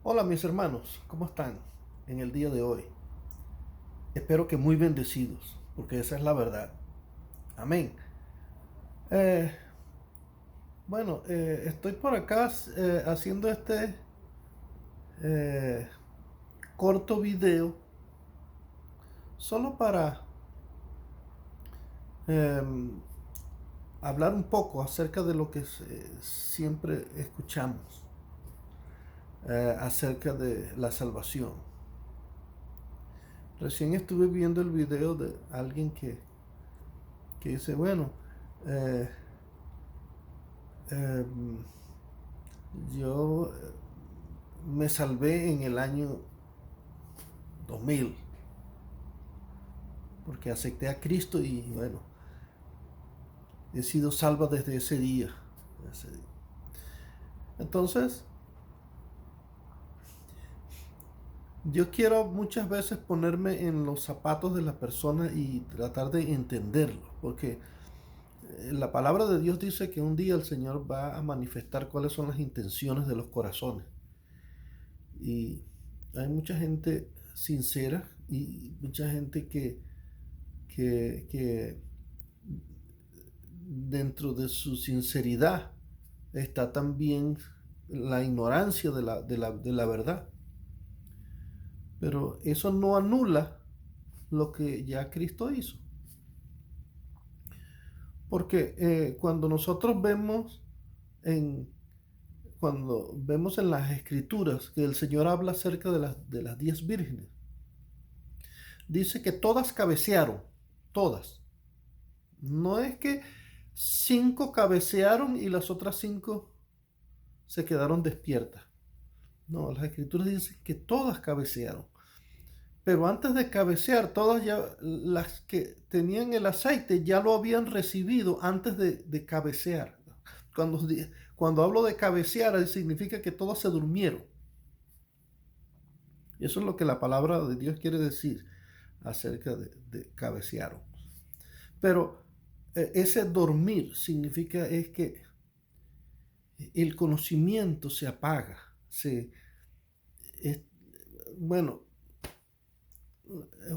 Hola mis hermanos, ¿cómo están en el día de hoy? Espero que muy bendecidos, porque esa es la verdad. Amén. Eh, estoy por acá haciendo este eh, corto video solo para eh, hablar un poco acerca de lo que siempre escuchamos, acerca de la salvación. Recién estuve viendo el video de alguien que dice, bueno, eh, eh, yo me salvé en el año 2000 porque acepté a Cristo y bueno, he sido salva desde ese día. Entonces, yo quiero muchas veces ponerme en los zapatos de la persona y tratar de entenderlo, porque la palabra de Dios dice que un día el Señor va a manifestar cuáles son las intenciones de los corazones. Y hay mucha gente sincera y mucha gente que dentro de su sinceridad está también la ignorancia de la verdad. Pero eso no anula lo que ya Cristo hizo. Porque cuando nosotros cuando vemos en las escrituras que el Señor habla acerca de las 10 vírgenes, dice que todas cabecearon, todas. No es que 5 cabecearon y las otras 5 se quedaron despiertas. No, las escrituras dicen que todas cabecearon. Pero antes de cabecear, todas ya, las que tenían el aceite ya lo habían recibido antes de cabecear. Cuando, cuando hablo de cabecear, significa que todas se durmieron. Eso es lo que la palabra de Dios quiere decir acerca de cabecearon. Pero ese dormir significa es que el conocimiento se apaga. Es, bueno,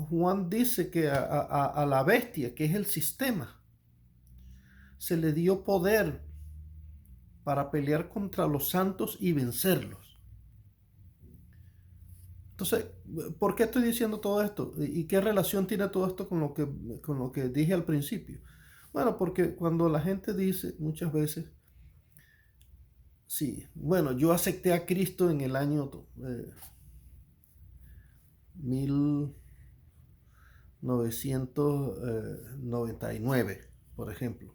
Juan dice que a la bestia, que es el sistema, se le dio poder para pelear contra los santos y vencerlos. Entonces, ¿por qué estoy diciendo todo esto? ¿Y qué relación tiene todo esto con lo que dije al principio? Bueno, porque cuando la gente dice muchas veces, sí, bueno, yo acepté a Cristo en el año 1999, por ejemplo.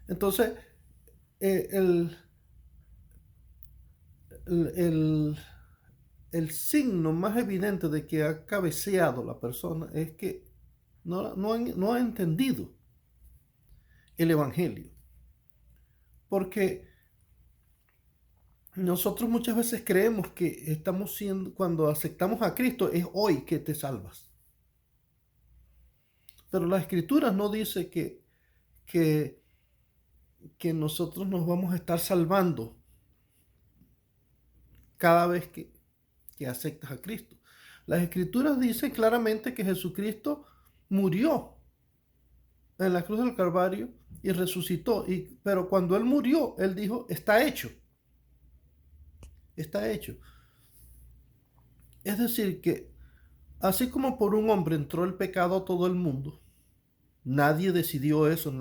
Entonces, eh, el, el, el signo más evidente de que ha cabeceado la persona es que no ha entendido el Evangelio. Porque nosotros muchas veces creemos que cuando aceptamos a Cristo, es hoy que te salvas. Pero la Escritura no dice que, que nosotros nos vamos a estar salvando cada vez que aceptas a Cristo. Las Escrituras dicen claramente que Jesucristo murió en la cruz del Calvario y resucitó. Pero cuando Él murió, Él dijo, está hecho, está hecho. Es decir, que así como por un hombre entró el pecado a todo el mundo, nadie decidió eso,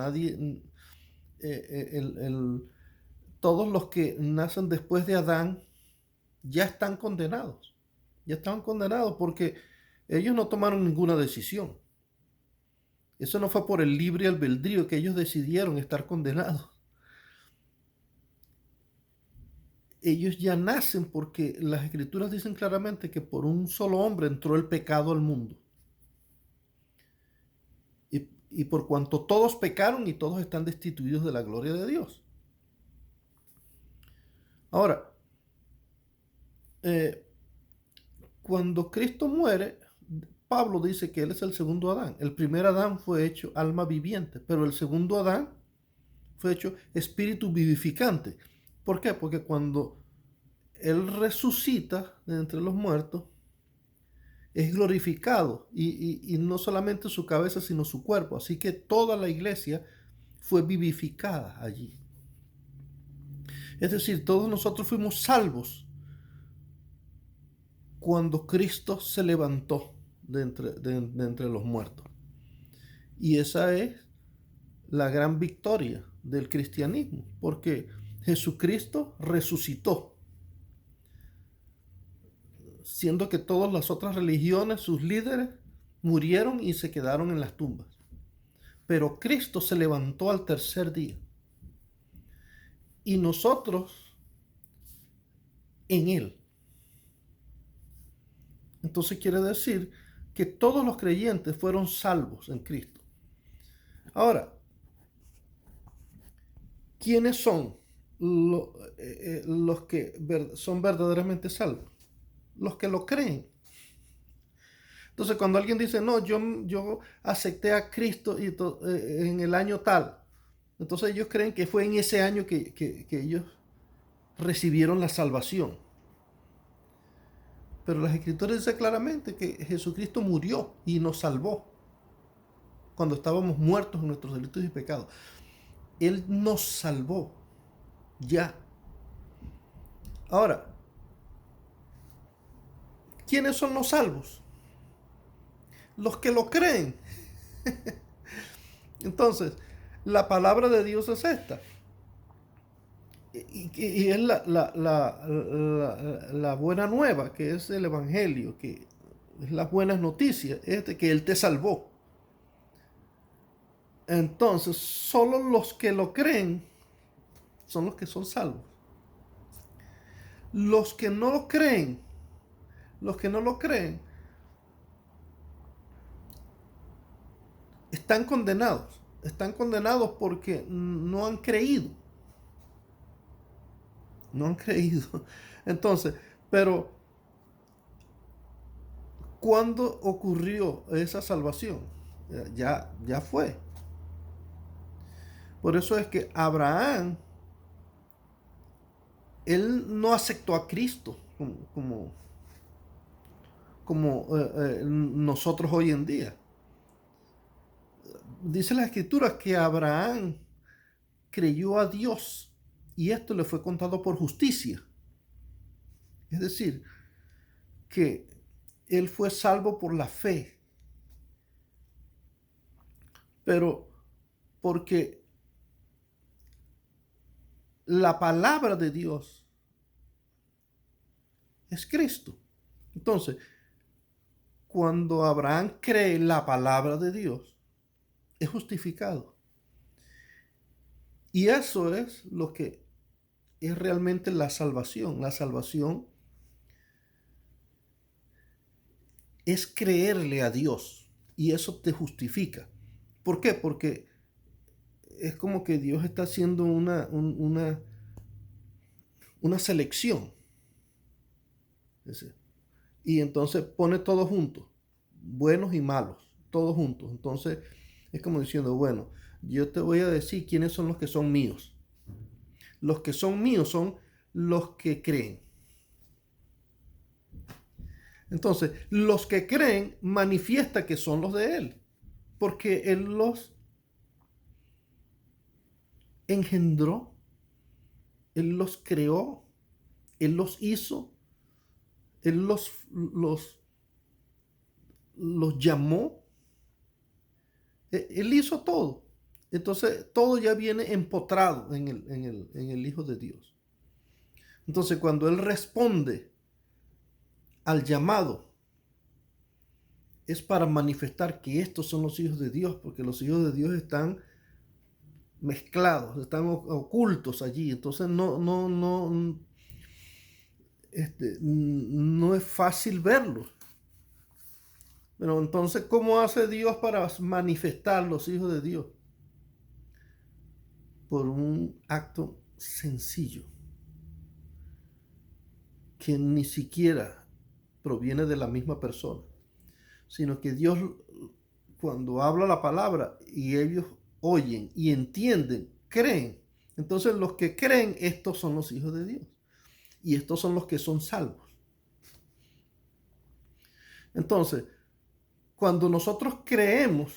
todos los que nacen después de Adán ya están condenados, ya estaban condenados porque ellos no tomaron ninguna decisión. Eso no fue por el libre albedrío que ellos decidieron estar condenados. Ellos ya nacen porque las escrituras dicen claramente que por un solo hombre entró el pecado al mundo. Y por cuanto todos pecaron y todos están destituidos de la gloria de Dios. Ahora, eh, cuando Cristo muere, Pablo dice que Él es el segundo Adán. El primer Adán fue hecho alma viviente, pero el segundo Adán fue hecho espíritu vivificante. ¿Por qué? Porque cuando Él resucita de entre los muertos, es glorificado y no solamente su cabeza, sino su cuerpo. Así que toda la iglesia fue vivificada allí. Es decir, todos nosotros fuimos salvos cuando Cristo se levantó de entre los muertos. Y esa es la gran victoria del cristianismo, porque Jesucristo resucitó, siendo que todas las otras religiones, sus líderes, murieron y se quedaron en las tumbas. Pero Cristo se levantó al tercer día. Y nosotros en Él. Entonces quiere decir que todos los creyentes fueron salvos en Cristo. Ahora, ¿quiénes son los que son verdaderamente salvos? Los que lo creen. Entonces, cuando alguien dice, no, yo acepté a Cristo en el año tal, entonces ellos creen que fue en ese año que ellos recibieron la salvación. Pero las Escrituras dicen claramente que Jesucristo murió y nos salvó cuando estábamos muertos en nuestros delitos y pecados. Él nos salvó ya. Ahora, ¿quiénes son los salvos? Los que lo creen. Entonces, la palabra de Dios es esta. Y es la buena nueva, que es el Evangelio, que es las buenas noticias, que Él te salvó. Entonces, solo los que lo creen son los que son salvos. Los que no lo creen, están condenados. Están condenados porque no han creído. No han creído. Entonces, pero ¿cuándo ocurrió esa salvación? Ya fue. Por eso es que Abraham, él no aceptó a Cristo como nosotros hoy en día. Dice la Escritura que Abraham creyó a Dios y esto le fue contado por justicia. Es decir, que él fue salvo por la fe. Pero porque la palabra de Dios es Cristo. Entonces, cuando Abraham cree la palabra de Dios, es justificado. Y eso es lo que es realmente la salvación. La salvación es creerle a Dios y eso te justifica. ¿Por qué? Porque es como que Dios está haciendo una selección. Y entonces pone todo junto, buenos y malos, todos juntos. Entonces es como diciendo, bueno, yo te voy a decir quiénes son los que son míos. Los que son míos son los que creen. Entonces, los que creen manifiesta que son los de Él, porque Él los engendró, Él los creó, Él los hizo, Él los llamó, Él hizo todo. Entonces, todo ya viene empotrado en el Hijo de Dios. Entonces, cuando Él responde al llamado, es para manifestar que estos son los hijos de Dios, porque los hijos de Dios están mezclados, están ocultos allí. Entonces no es fácil verlos. Pero entonces, ¿cómo hace Dios para manifestar los hijos de Dios? Por un acto sencillo, que ni siquiera proviene de la misma persona, sino que Dios, cuando habla la palabra y ellos oyen y entienden, creen. Entonces los que creen, estos son los hijos de Dios. y estos son los que son salvos. Entonces, cuando nosotros creemos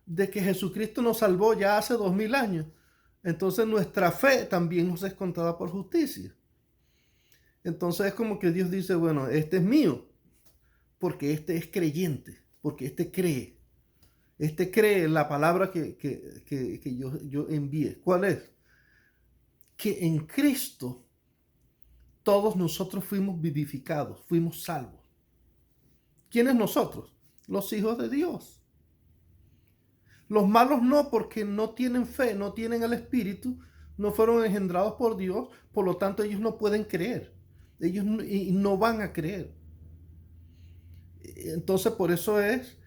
de que Jesucristo nos salvó ya hace 2000 años, entonces nuestra fe también nos es contada por justicia. Entonces es como que Dios dice, bueno, este es mío, porque este es creyente, porque este cree la palabra que yo envié. ¿Cuál es? Que en Cristo todos nosotros fuimos vivificados, fuimos salvos. ¿Quiénes nosotros? Los hijos de Dios. Los malos no, porque no tienen fe, no tienen el Espíritu, no fueron engendrados por Dios, por lo tanto ellos no pueden creer. Ellos no van a creer. Entonces por eso es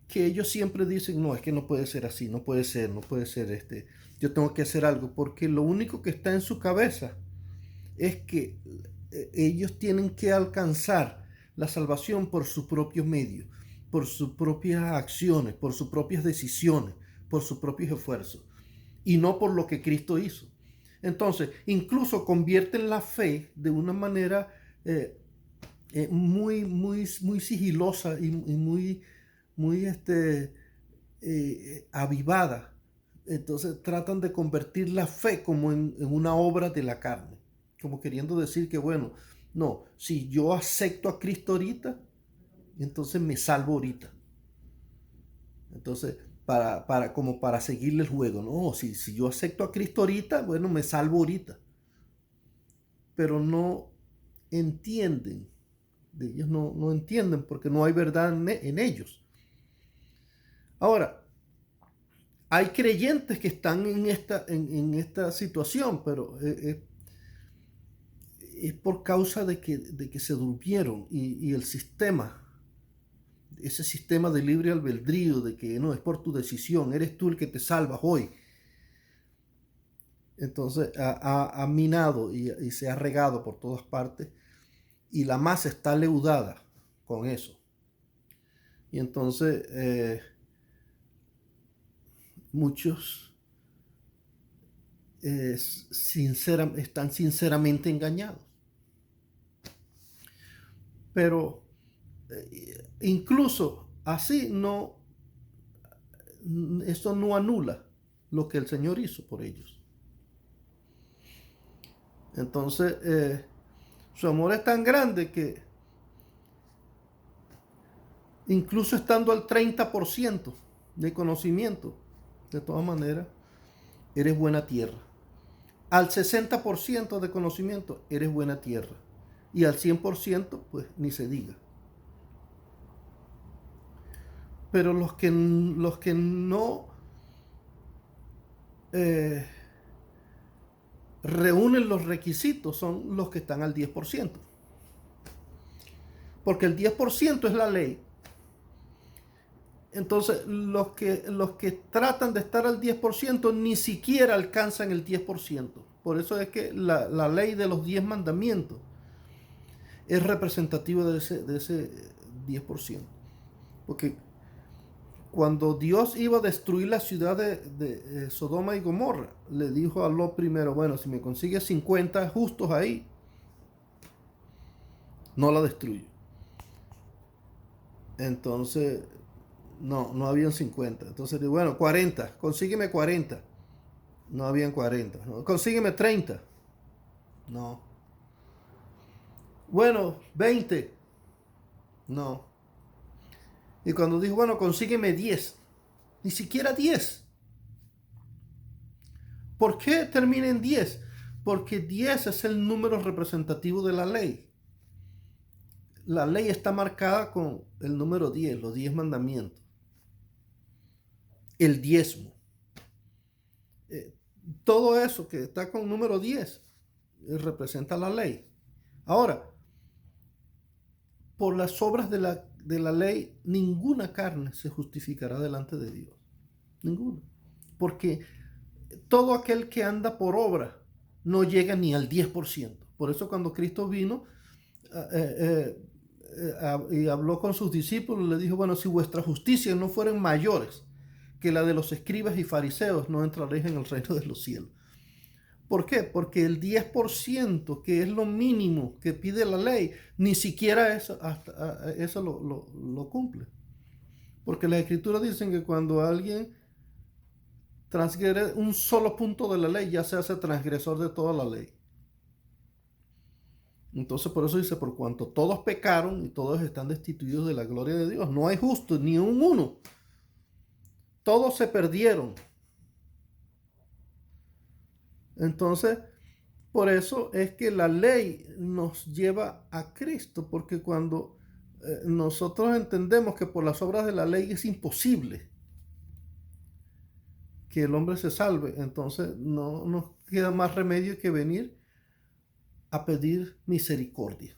que ellos siempre dicen, no, es que no puede ser así, no puede ser yo tengo que hacer algo, porque lo único que está en su cabeza es que ellos tienen que alcanzar la salvación por su propio medio, por sus propias acciones, por sus propias decisiones, por sus propios esfuerzos, y no por lo que Cristo hizo. Entonces, incluso convierten la fe de una manera muy sigilosa y muy avivada. Entonces tratan de convertir la fe como en una obra de la carne, como queriendo decir que, bueno, no, si yo acepto a Cristo ahorita, entonces me salvo ahorita. Entonces, como para seguirle el juego, no, si yo acepto a Cristo ahorita, bueno, me salvo ahorita. Pero no entienden, ellos no entienden porque no hay verdad en ellos. Ahora, hay creyentes que están en esta situación, pero es por causa de que se durmieron y el sistema, ese sistema de libre albedrío, de que no, es por tu decisión, eres tú el que te salvas hoy. Entonces ha minado y se ha regado por todas partes y la masa está leudada con eso. Y entonces muchos están sinceramente engañados. Pero incluso así eso no anula lo que el Señor hizo por ellos. Entonces su amor es tan grande que incluso estando al 30% de conocimiento, de todas maneras, eres buena tierra. Al 60% de conocimiento, eres buena tierra. Y al 100%, pues ni se diga. Pero los que no reúnen los requisitos son los que están al 10%. Porque el 10% es la ley. Entonces, los que tratan de estar al 10% ni siquiera alcanzan el 10%. Por eso es que la ley de los 10 mandamientos es representativa de ese 10%. Porque cuando Dios iba a destruir la ciudad de Sodoma y Gomorra, le dijo a Lot primero, bueno, si me consigues 50 justos ahí, no la destruyo. Entonces, no habían 50. Entonces, bueno, 40, consígueme 40. No habían 40. ¿No? Consígueme 30. No. Bueno, 20. No. Y cuando dijo, bueno, consígueme 10. Ni siquiera 10. ¿Por qué termina en 10? Porque 10 es el número representativo de la ley. La ley está marcada con el número 10, los 10 mandamientos. El diezmo. Todo eso que está con número 10 representa la ley. Ahora, por las obras de la ley, ninguna carne se justificará delante de Dios. Ninguna. Porque todo aquel que anda por obra no llega ni al 10%. Por eso cuando Cristo vino y habló con sus discípulos, le dijo, bueno, si vuestras justicias no fueran mayores que la de los escribas y fariseos, no entraréis en el reino de los cielos. ¿Por qué? Porque el 10%, que es lo mínimo que pide la ley, ni siquiera eso, eso lo cumple. Porque las escrituras dicen que cuando alguien transgrede un solo punto de la ley, ya se hace transgresor de toda la ley. Entonces por eso dice, por cuanto todos pecaron y todos están destituidos de la gloria de Dios, no hay justo ni un uno. Todos se perdieron. Entonces, por eso es que la ley nos lleva a Cristo, porque cuando nosotros entendemos que por las obras de la ley es imposible que el hombre se salve, entonces no nos queda más remedio que venir a pedir misericordia.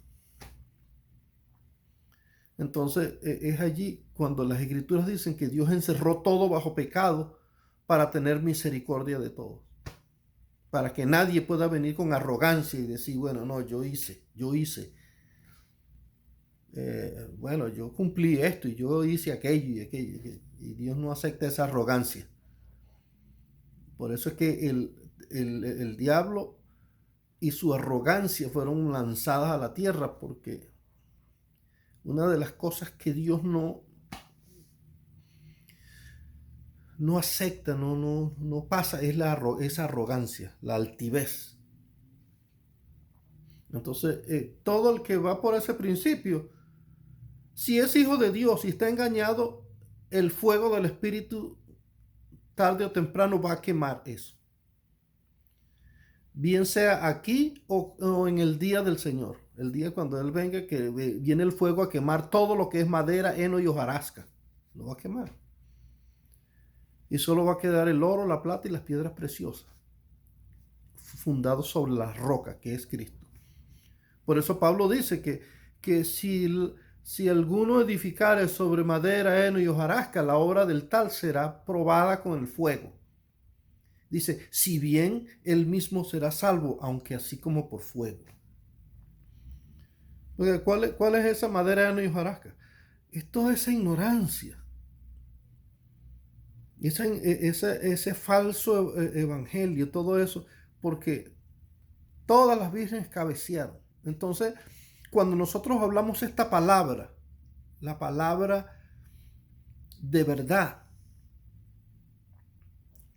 Entonces es allí cuando las escrituras dicen que Dios encerró todo bajo pecado para tener misericordia de todos. Para que nadie pueda venir con arrogancia y decir, bueno, no, yo hice. Bueno, yo cumplí esto y yo hice aquello. Y Dios no acepta esa arrogancia. Por eso es que el diablo y su arrogancia fueron lanzadas a la tierra, porque una de las cosas que Dios no acepta, no pasa, es esa arrogancia, la altivez. Entonces, todo el que va por ese principio, si es hijo de Dios y está engañado, el fuego del Espíritu tarde o temprano va a quemar eso. Bien sea aquí o en el día del Señor. El día cuando Él venga, que viene el fuego a quemar todo lo que es madera, heno y hojarasca. Lo va a quemar. Y solo va a quedar el oro, la plata y las piedras preciosas, fundados sobre la roca que es Cristo. Por eso Pablo dice que si alguno edificare sobre madera, heno y hojarasca, la obra del tal será probada con el fuego. Dice, si bien él mismo será salvo, aunque así como por fuego. ¿Cuál es esa madera, heno y hojarasca? Es toda esa ignorancia. Ese falso evangelio, todo eso, porque todas las vírgenes cabecearon. Entonces, cuando nosotros hablamos esta palabra, la palabra de verdad,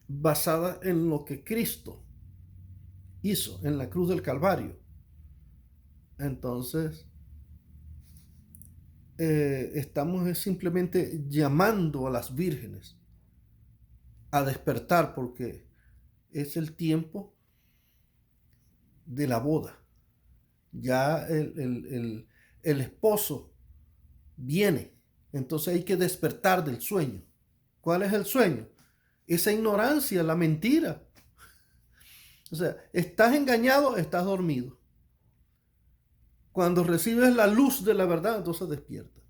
basada en lo que Cristo hizo en la cruz del Calvario, entonces estamos simplemente llamando a las vírgenes a despertar, porque es el tiempo de la boda. Ya el esposo viene, entonces hay que despertar del sueño. ¿Cuál es el sueño? Esa ignorancia, la mentira. O sea, estás engañado, estás dormido. Cuando recibes la luz de la verdad, entonces despierta.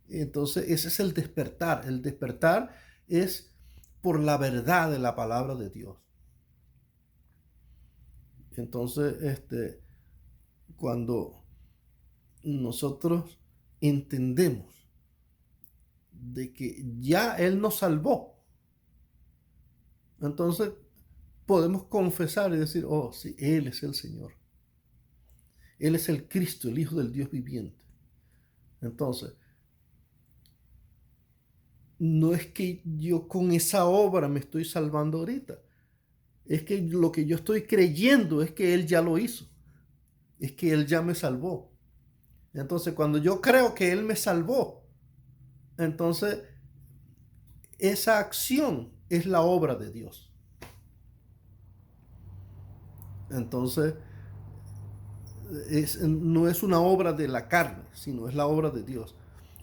Entonces ese es el despertar. El despertar es por la verdad de la palabra de Dios. Entonces, cuando nosotros entendemos de que ya Él nos salvó, entonces podemos confesar y decir, oh, sí, Él es el Señor. Él es el Cristo, el Hijo del Dios viviente. Entonces, no es que yo con esa obra me estoy salvando ahorita. Es que lo que yo estoy creyendo es que Él ya lo hizo. Es que Él ya me salvó. Entonces, cuando yo creo que Él me salvó, entonces esa acción es la obra de Dios. Entonces, no es una obra de la carne, sino es la obra de Dios.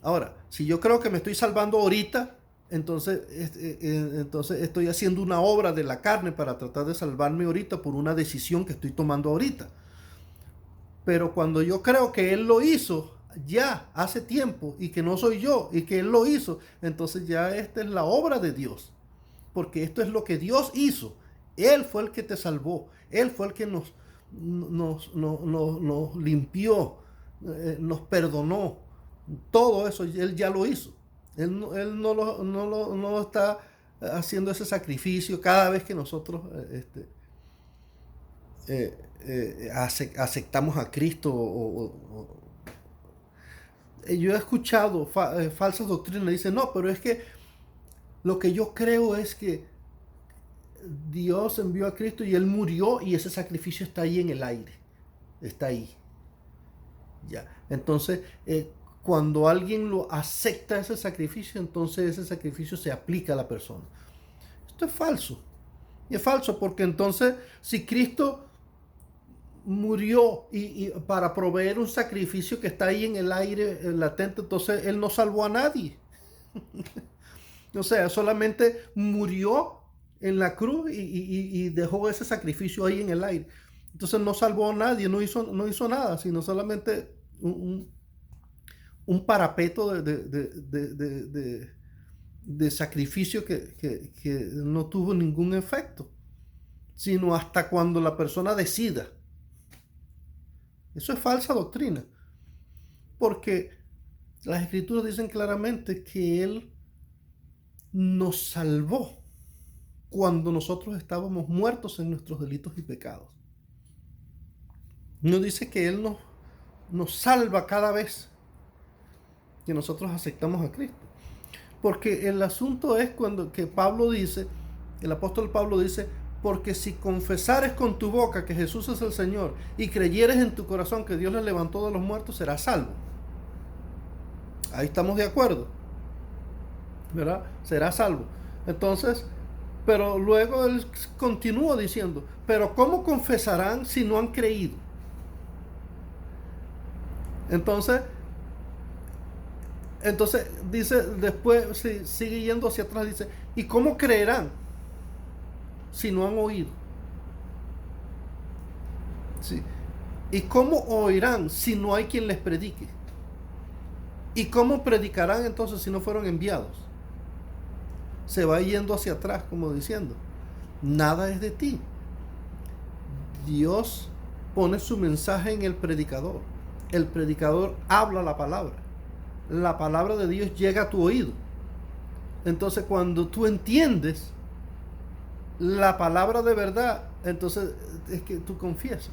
Ahora, si yo creo que me estoy salvando ahorita, entonces estoy haciendo una obra de la carne para tratar de salvarme ahorita por una decisión que estoy tomando ahorita. Pero cuando yo creo que Él lo hizo ya hace tiempo y que no soy yo y que Él lo hizo, entonces ya esta es la obra de Dios. Porque esto es lo que Dios hizo. Él fue el que te salvó. Él fue el que nos limpió, nos perdonó. Todo eso Él ya lo hizo. Él no lo está haciendo ese sacrificio cada vez que nosotros aceptamos a Cristo. Yo he escuchado falsas doctrinas, dicen, no, pero es que lo que yo creo es que Dios envió a Cristo y Él murió y ese sacrificio está ahí en el aire, está ahí. Ya. Entonces, cuando alguien lo acepta ese sacrificio, entonces ese sacrificio se aplica a la persona. Esto es falso. Y es falso porque entonces si Cristo murió y para proveer un sacrificio que está ahí en el aire latente, entonces Él no salvó a nadie. O sea, solamente murió en la cruz y dejó ese sacrificio ahí en el aire. Entonces no salvó a nadie, no hizo nada, sino solamente un parapeto de sacrificio que no tuvo ningún efecto, sino hasta cuando la persona decida. Eso es falsa doctrina, porque las escrituras dicen claramente que Él nos salvó cuando nosotros estábamos muertos en nuestros delitos y pecados. No dice que Él nos salva cada vez que nosotros aceptamos a Cristo. Porque el asunto es que Pablo dice, el apóstol Pablo dice, porque si confesares con tu boca que Jesús es el Señor y creyeres en tu corazón que Dios le levantó de los muertos, serás salvo. Ahí estamos de acuerdo, ¿verdad? Serás salvo. Entonces, pero luego él continúa diciendo, pero ¿cómo confesarán si no han creído? Entonces dice, después sigue yendo hacia atrás, dice, ¿y cómo creerán si no han oído? ¿Sí? ¿Y cómo oirán si no hay quien les predique? ¿Y cómo predicarán entonces si no fueron enviados? Se va yendo hacia atrás como diciendo, nada es de ti. Dios pone su mensaje en el predicador. El predicador habla la palabra. La palabra de Dios llega a tu oído. Entonces cuando tú entiendes la palabra de verdad, entonces es que tú confiesas.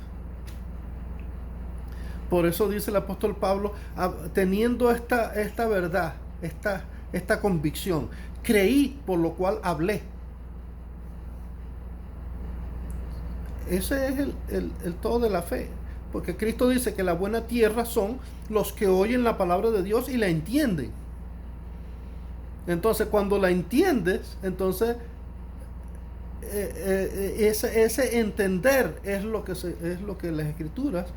Por eso dice el apóstol Pablo, teniendo esta verdad, esta convicción, creí, por lo cual hablé. Ese es el todo de la fe. Porque Cristo dice que la buena tierra son los que oyen la palabra de Dios y la entienden. Entonces, cuando la entiendes, entonces ese entender es lo que las escrituras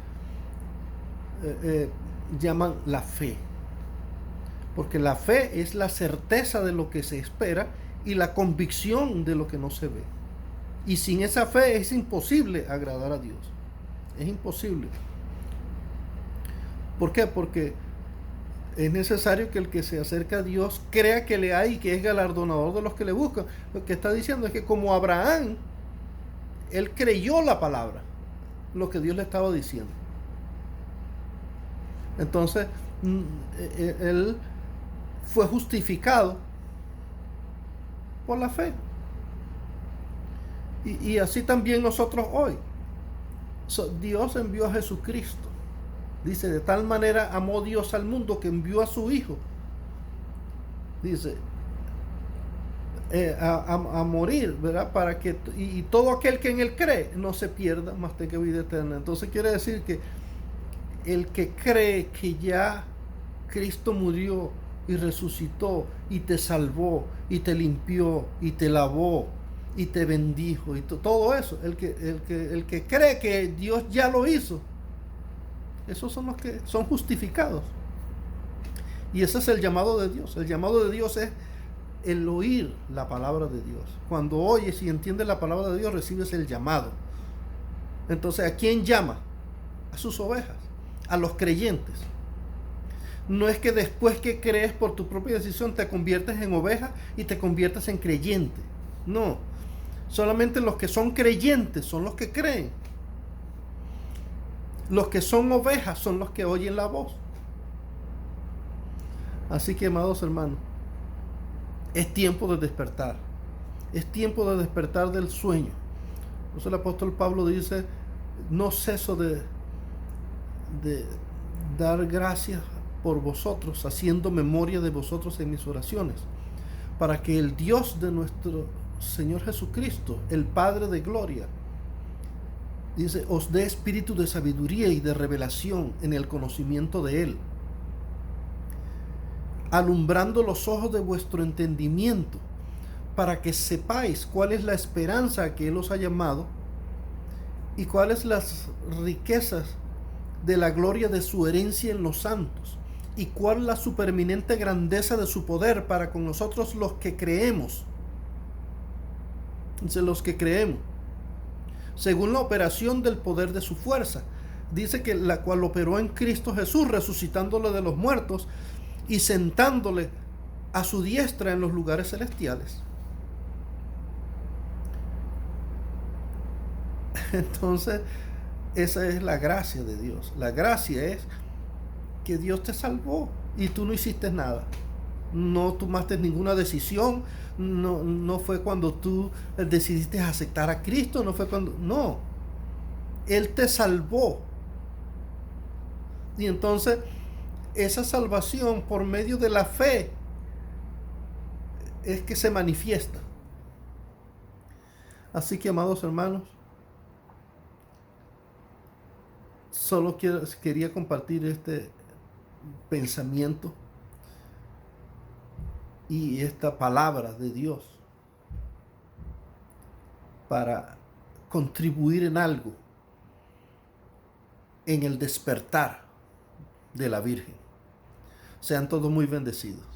llaman la fe. Porque la fe es la certeza de lo que se espera y la convicción de lo que no se ve. Y sin esa fe es imposible agradar a Dios. Es imposible. ¿Por qué? Porque es necesario que el que se acerca a Dios crea que le hay y que es galardonador de los que le buscan. Lo que está diciendo es que como Abraham, él creyó la palabra, lo que Dios le estaba diciendo. Entonces, él fue justificado por la fe. Y así también nosotros hoy. Dios envió a Jesucristo. Dice, de tal manera amó Dios al mundo que envió a su Hijo. Dice, a morir, ¿verdad? Para que y todo aquel que en Él cree no se pierda, mas tenga vida eterna. Entonces quiere decir que el que cree que ya Cristo murió y resucitó y te salvó y te limpió y te lavó y te bendijo y todo eso, el que cree que Dios ya lo hizo, esos son los que son justificados. Y ese es el llamado de Dios. El llamado de Dios es el oír la palabra de Dios. Cuando oyes y entiendes la palabra de Dios, recibes el llamado. Entonces, ¿a quién llama? A sus ovejas, a los creyentes. No es que después que crees por tu propia decisión te conviertes en oveja y te conviertes en creyente. No. Solamente los que son creyentes son los que creen. Los que son ovejas son los que oyen la voz. Así que, amados hermanos, es tiempo de despertar. Es tiempo de despertar del sueño. Por eso el apóstol Pablo dice, no ceso de dar gracias por vosotros, haciendo memoria de vosotros en mis oraciones, para que el Dios de nuestro Señor Jesucristo, el Padre de gloria, dice, os dé espíritu de sabiduría y de revelación en el conocimiento de Él, alumbrando los ojos de vuestro entendimiento, para que sepáis cuál es la esperanza a que Él os ha llamado y cuáles las riquezas de la gloria de su herencia en los santos, y cuál la supereminente grandeza de su poder para con nosotros los que creemos. Dice, los que creemos, según la operación del poder de su fuerza. Dice que la cual operó en Cristo Jesús, resucitándole de los muertos y sentándole a su diestra en los lugares celestiales. Entonces, esa es la gracia de Dios. La gracia es que Dios te salvó y tú no hiciste nada. No tomaste ninguna decisión. No fue cuando tú decidiste aceptar a Cristo. No fue cuando... No. Él te salvó. Y entonces, esa salvación por medio de la fe es que se manifiesta. Así que, amados hermanos, solo quería compartir este pensamiento y esta palabra de Dios para contribuir en algo en el despertar de la Virgen. Sean todos muy bendecidos.